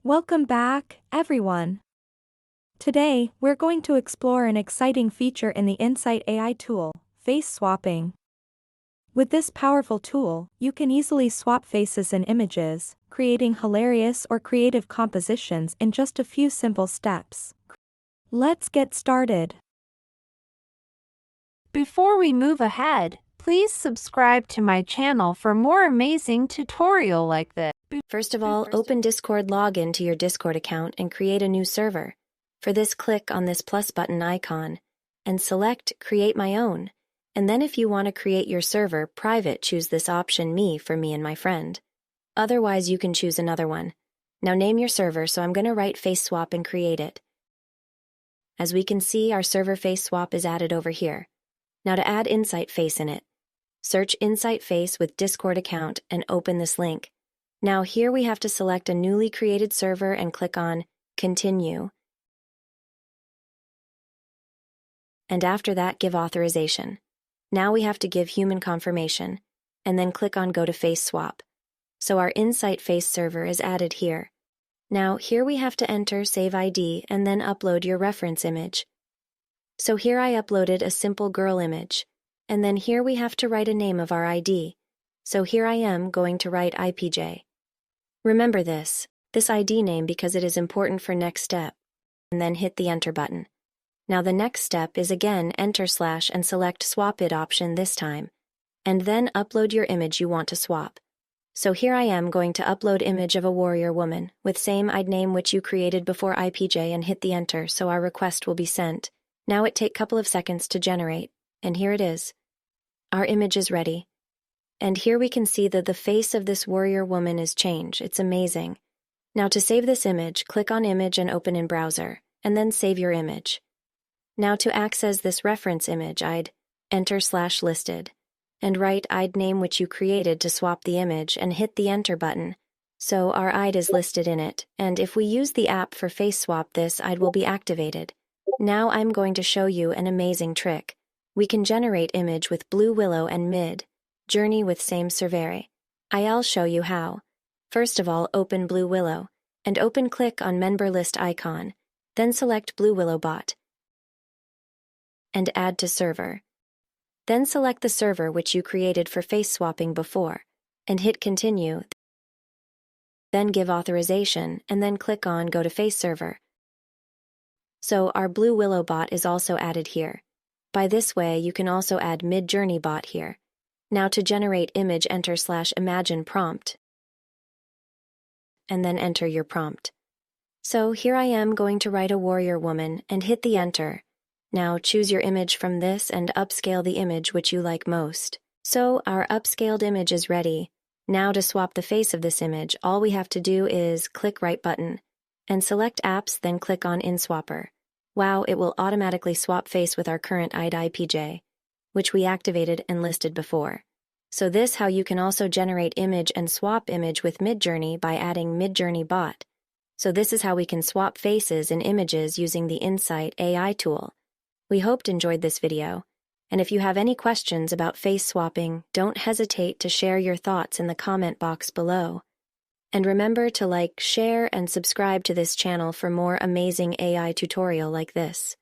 Welcome back, everyone. Today, we're going to explore an exciting feature in the Insight AI tool, face swapping. With this powerful tool, you can easily swap faces and images, creating hilarious or creative compositions in just a few simple steps. Let's get started. Before we move ahead, please subscribe to my channel for more amazing tutorial like this. First of all, open Discord login to your Discord account and create a new server. For this, click on this plus button icon and select Create My Own. And then if you want to create your server private, choose this option Me for me and my friend. Otherwise, you can choose another one. Now name your server, so I'm going to write Face Swap and create it. As we can see, our server Face Swap is added over here. Now to add Insightface in it, search Insightface with Discord account and open this link. Now here we have to select a newly created server and click on Continue. And after that, give authorization. Now we have to give human confirmation, and then click on Go to Face Swap. So our Insightface server is added here. Now here we have to enter Save ID and then upload your reference image. So here I uploaded a simple girl image, and then here we have to write a name of our ID. So here I am going to write IPJ. Remember this ID name because it is important for next step, and then hit the Enter button. Now the next step is again enter / and select Swap It option this time, and then upload your image you want to swap. So here I am going to upload image of a warrior woman with same ID name which you created before IPJ and hit the Enter so our request will be sent. Now it take couple of seconds to generate, and here it is. Our image is ready. And here we can see that the face of this warrior woman is changed. It's amazing. Now to save this image, click on Image and open in browser, and then save your image. Now to access this reference image, I'd enter / listed, and write ID name which you created to swap the image and hit the Enter button. So our ID is listed in it, and if we use the app for face swap, this ID will be activated. Now I'm going to show you an amazing trick. We can generate image with Blue Willow and Mid Journey with same server. I'll show you how. First of all, open Blue Willow, and click on member list icon, then select Blue Willow bot, and add to server. Then select the server which you created for face swapping before, and hit continue. Then give authorization, and then click on Go to Face Server. So our Blue Willow bot is also added here. By this way, you can also add Mid Journey bot here. Now to generate image, enter / imagine prompt, and then enter your prompt. So here I am going to write a warrior woman and hit the Enter. Now choose your image from this and upscale the image which you like most. So our upscaled image is ready. Now to swap the face of this image, all we have to do is click right button and select apps, then click on InSwapper. Wow, it will automatically swap face with our current ID IPJ, which we activated and listed before. So this how you can also generate image and swap image with Midjourney by adding Midjourney bot. So this is how we can swap faces and images using the Insight AI tool. We hope you enjoyed this video, and if you have any questions about face swapping, don't hesitate to share your thoughts in the comment box below. And remember to like, share, and subscribe to this channel for more amazing AI tutorial like this.